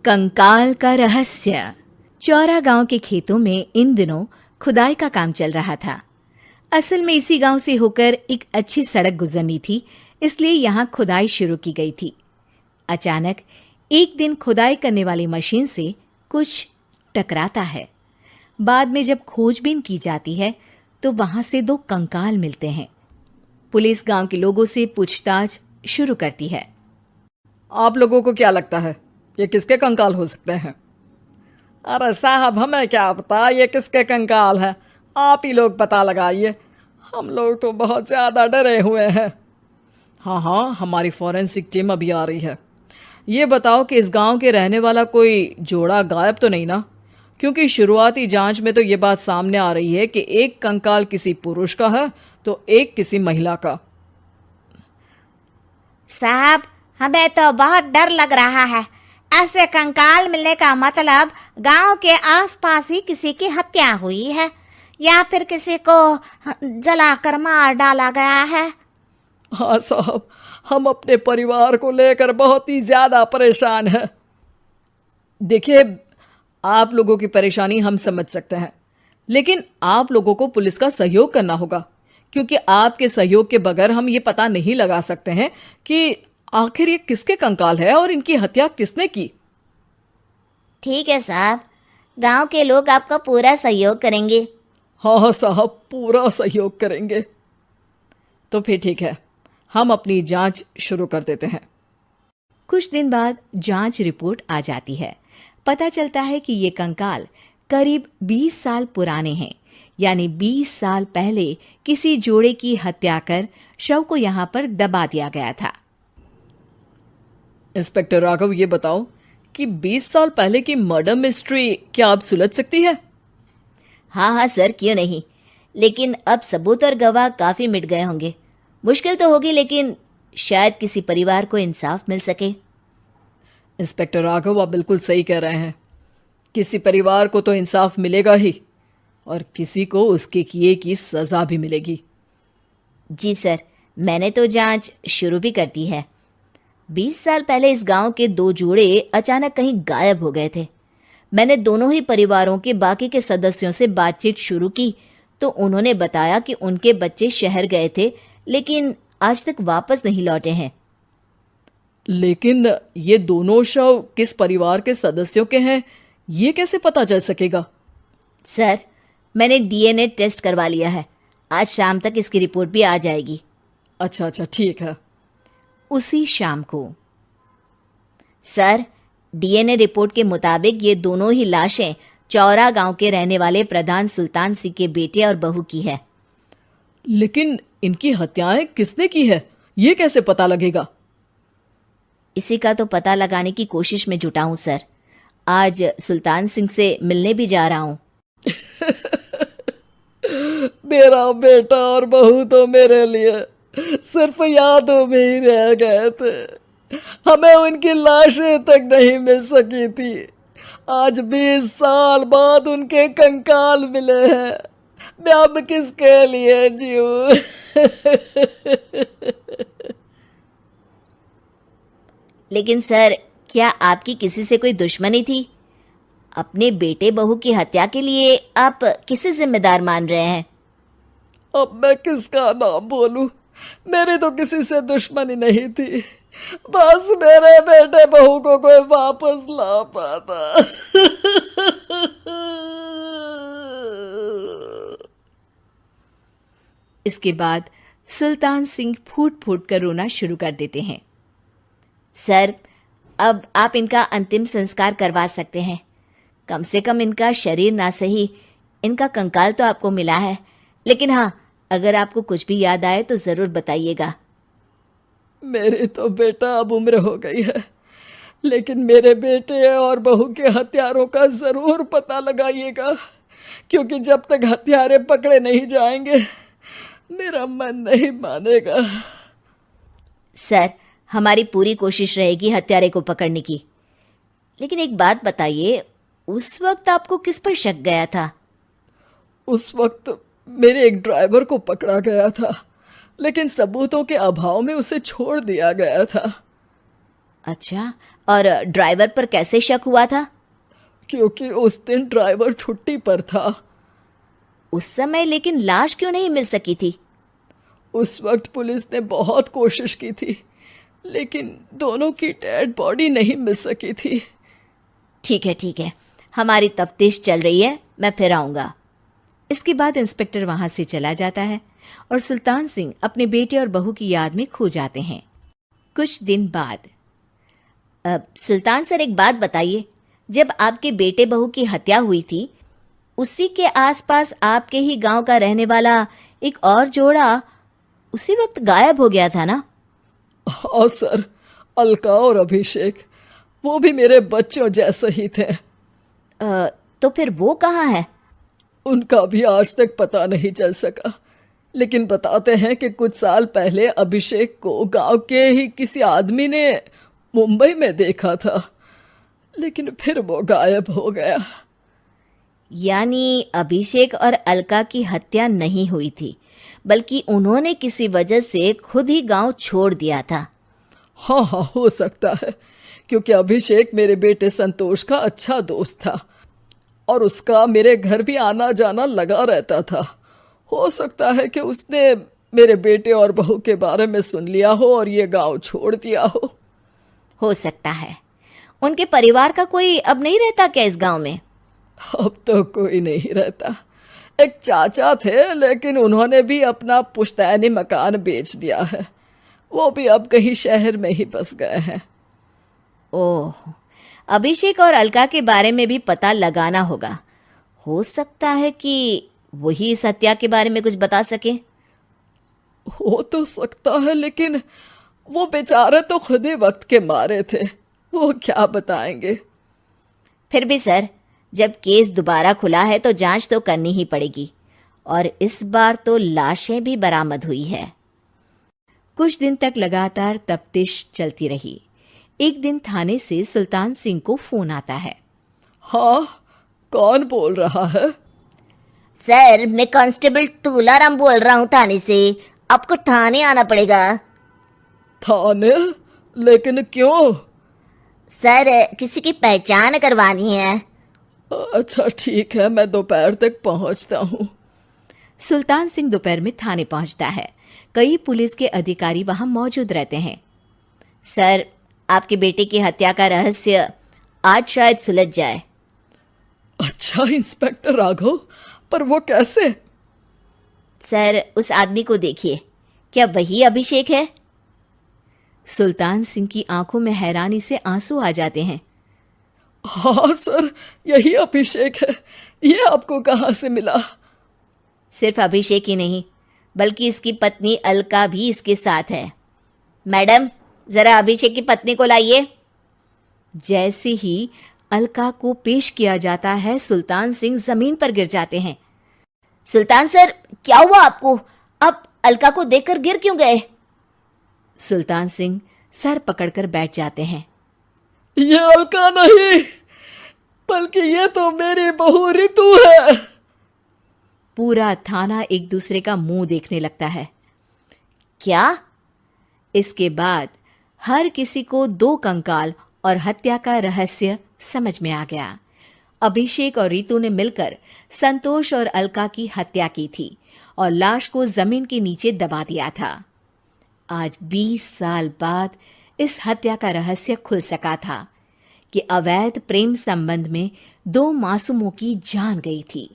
कंकाल का रहस्य। चौरा गांव के खेतों में इन दिनों खुदाई का काम चल रहा था। असल में इसी गांव से होकर एक अच्छी सड़क गुजरनी थी, इसलिए यहां खुदाई शुरू की गई थी। अचानक एक दिन खुदाई करने वाली मशीन से कुछ टकराता है। बाद में जब खोजबीन की जाती है तो वहां से 2 कंकाल मिलते हैं। पुलिस गांव के लोगों से पूछताछ शुरू करती है। आप लोगों को क्या लगता है ये किसके कंकाल हो सकते हैं? अरे साहब, हमें क्या पता ये किसके कंकाल है, आप ही लोग पता लगाइए। हम लोग तो बहुत ज़्यादा डरे हुए हैं। हाँ, हमारी फॉरेंसिक टीम अभी आ रही है। ये बताओ कि इस गांव के रहने वाला कोई जोड़ा गायब तो नहीं ना? क्योंकि शुरुआती जांच में तो ये बात सामने आ रही है कि एक कंकाल किसी पुरुष का है तो एक किसी महिला का। साहब, हमें तो बहुत डर लग रहा है। ऐसे कंकाल मिलने का मतलब गांव के आसपास ही किसी की हत्या हुई है या फिर किसी को जलाकर मार डाला गया है। हाँ साहब, हम अपने परिवार को लेकर बहुत ही ज्यादा परेशान हैं। देखिए, आप लोगों की परेशानी हम समझ सकते हैं, लेकिन आप लोगों को पुलिस का सहयोग करना होगा, क्योंकि आपके सहयोग के बगैर हम ये पता नहीं लगा सकते हैं कि आखिर ये किसके कंकाल है और इनकी हत्या किसने की। ठीक है साहब, गांव के लोग आपका पूरा सहयोग करेंगे। हाँ साहब, पूरा सहयोग करेंगे। तो फिर ठीक है, हम अपनी जांच शुरू कर देते हैं। कुछ दिन बाद जांच रिपोर्ट आ जाती है। पता चलता है कि ये कंकाल करीब 20 साल पुराने हैं, यानी 20 साल पहले किसी जोड़े की हत्या कर शव को यहाँ पर दबा दिया गया था। इंस्पेक्टर राघव, ये बताओ कि 20 साल पहले की मर्डर मिस्ट्री क्या अब सुलझ सकती है? हाँ सर, क्यों नहीं। लेकिन अब सबूत और गवाह काफी मिट गए होंगे। मुश्किल तो होगी, लेकिन शायद किसी परिवार को इंसाफ मिल सके। इंस्पेक्टर राघव, आप बिल्कुल सही कह रहे हैं। किसी परिवार को तो इंसाफ मिलेगा ही, और किसी को उसके किए की सजा भी मिलेगी। जी सर, मैंने तो जांच शुरू भी कर दी है। 20 साल पहले इस गांव के 2 जोड़े अचानक कहीं गायब हो गए थे। मैंने दोनों ही परिवारों के बाकी के सदस्यों से बातचीत शुरू की तो उन्होंने बताया कि उनके बच्चे शहर गए थे, लेकिन आज तक वापस नहीं लौटे हैं। लेकिन ये दोनों शव किस परिवार के सदस्यों के हैं, ये कैसे पता चल सकेगा? सर, मैंने डीएनए टेस्ट करवा लिया है। आज शाम तक इसकी रिपोर्ट भी आ जाएगी। अच्छा, ठीक है। उसी शाम को सर, डीएनए रिपोर्ट के मुताबिक ये दोनों ही लाशें चौरा गांव के रहने वाले प्रधान सुल्तान सिंह के बेटे और बहू की है। लेकिन इनकी हत्याएं किसने की है, ये कैसे पता लगेगा? इसी का तो पता लगाने की कोशिश में जुटा हूं सर। आज सुल्तान सिंह से मिलने भी जा रहा हूं। मेरा बेटा और बहू तो मेरे लिए सिर्फ यादों में ही रह गए थे। हमें उनकी लाशें तक नहीं मिल सकी थी। आज 20 साल बाद उनके कंकाल मिले हैं। मैं अब किसके लिए जीऊं? लेकिन सर, क्या आपकी किसी से कोई दुश्मनी थी? अपने बेटे बहू की हत्या के लिए आप किसे जिम्मेदार मान रहे हैं? अब मैं किसका नाम बोलूं? मेरी तो किसी से दुश्मनी नहीं थी, बस मेरे बेटे बहू को कोई वापस ला पाता। इसके बाद सुल्तान सिंह फूट फूट कर रोना शुरू कर देते हैं। सर, अब आप इनका अंतिम संस्कार करवा सकते हैं। कम से कम इनका शरीर ना सही, इनका कंकाल तो आपको मिला है। लेकिन हाँ, अगर आपको कुछ भी याद आए तो जरूर बताइएगा। मेरी तो बेटा अब उम्र हो गई है, लेकिन मेरे बेटे और बहू के हत्यारों का जरूर पता लगाइएगा, क्योंकि जब तक हत्यारे पकड़े नहीं जाएंगे मेरा मन नहीं मानेगा। सर, हमारी पूरी कोशिश रहेगी हत्यारे को पकड़ने की। लेकिन एक बात बताइए, उस वक्त आपको किस पर शक गया था? उस वक्त मेरे एक ड्राइवर को पकड़ा गया था, लेकिन सबूतों के अभाव में उसे छोड़ दिया गया था। अच्छा, और ड्राइवर पर कैसे शक हुआ था? क्योंकि उस दिन ड्राइवर छुट्टी पर था। उस समय लेकिन लाश क्यों नहीं मिल सकी थी? उस वक्त पुलिस ने बहुत कोशिश की थी, लेकिन दोनों की डेड बॉडी नहीं मिल सकी थी। ठीक है, हमारी तफ्तीश चल रही है, मैं फिर आऊंगा। इसके बाद इंस्पेक्टर वहां से चला जाता है और सुल्तान सिंह अपने बेटे और बहू की याद में खो जाते हैं। कुछ दिन बाद सुल्तान सर, एक बात बताइए, जब आपके बेटे बहू की हत्या हुई थी, उसी के आसपास आपके ही गांव का रहने वाला एक और जोड़ा उसी वक्त गायब हो गया था ना? हाँ सर, अलका और अभिषेक, वो भी मेरे बच्चों जैसे ही थे। तो फिर वो कहाँ है? उनका भी आज तक पता नहीं चल सका, लेकिन बताते हैं कि कुछ साल पहले अभिषेक को गांव के ही किसी आदमी ने मुंबई में देखा था, लेकिन फिर वो गायब हो गया। यानी अभिषेक और अलका की हत्या नहीं हुई थी, बल्कि उन्होंने किसी वजह से खुद ही गांव छोड़ दिया था। हाँ, हो सकता है, क्योंकि अभिषेक मेरे बेटे संतोष का अच्छा दोस्त था और उसका मेरे घर भी आना जाना लगा रहता था। हो सकता है कि उसने मेरे बेटे और बहू के बारे में सुन लिया हो और ये गांव छोड़ दिया हो सकता है। उनके परिवार का कोई अब नहीं रहता क्या इस गांव में? अब तो कोई नहीं रहता। एक चाचा थे, लेकिन उन्होंने भी अपना पुश्तैनी मकान बेच दिया है। वो भी अब कहीं शहर में ही बस गए हैं। ओह, अभिषेक और अलका के बारे में भी पता लगाना होगा। हो सकता है कि वही इस हत्या के बारे में कुछ बता सके। हो तो सकता है, लेकिन वो बेचारे तो खुद ही वक्त के मारे थे, वो क्या बताएंगे। फिर भी सर, जब केस दोबारा खुला है तो जांच तो करनी ही पड़ेगी, और इस बार तो लाशें भी बरामद हुई है। कुछ दिन तक लगातार तफ्तीश चलती रही। एक दिन थाने से सुल्तान सिंह को फोन आता है। हाँ, कौन बोल रहा है? सर, मैं कांस्टेबल तुलाराम बोल रहा हूँ थाने से। आपको थाने आना पड़ेगा। थाने? लेकिन क्यों? सर, किसी की पहचान करवानी है। अच्छा ठीक है, मैं दोपहर तक पहुंचता हूँ। सुल्तान सिंह दोपहर में थाने पहुंचता है। कई पुलिस के अधिकारी वहां मौजूद रहते हैं। सर, आपके बेटे की हत्या का रहस्य आज शायद सुलझ जाए। अच्छा इंस्पेक्टर राघव, पर वो कैसे? सर, उस आदमी को देखिए, क्या वही अभिषेक है? सुल्तान सिंह की आंखों में हैरानी से आंसू आ जाते हैं। हाँ सर, यही अभिषेक है। ये आपको कहाँ से मिला? सिर्फ अभिषेक ही नहीं, बल्कि इसकी पत्नी अलका भी इसके साथ है। मैडम, जरा अभिषेक की पत्नी को लाइए। जैसे ही अलका को पेश किया जाता है, सुल्तान सिंह जमीन पर गिर जाते हैं। सुल्तान सर, क्या हुआ आपको? आप अलका को देखकर गिर क्यों गए? सुल्तान सिंह सर पकड़कर बैठ जाते हैं। ये अलका नहीं, बल्कि ये तो मेरी बहू रितु है। पूरा थाना एक दूसरे का मुंह देखने लगता है। क्या? इसके बाद हर किसी को दो कंकाल और हत्या का रहस्य समझ में आ गया। अभिषेक और रितु ने मिलकर संतोष और अलका की हत्या की थी और लाश को जमीन के नीचे दबा दिया था। आज 20 साल बाद इस हत्या का रहस्य खुल सका था कि अवैध प्रेम संबंध में 2 मासूमों की जान गई थी।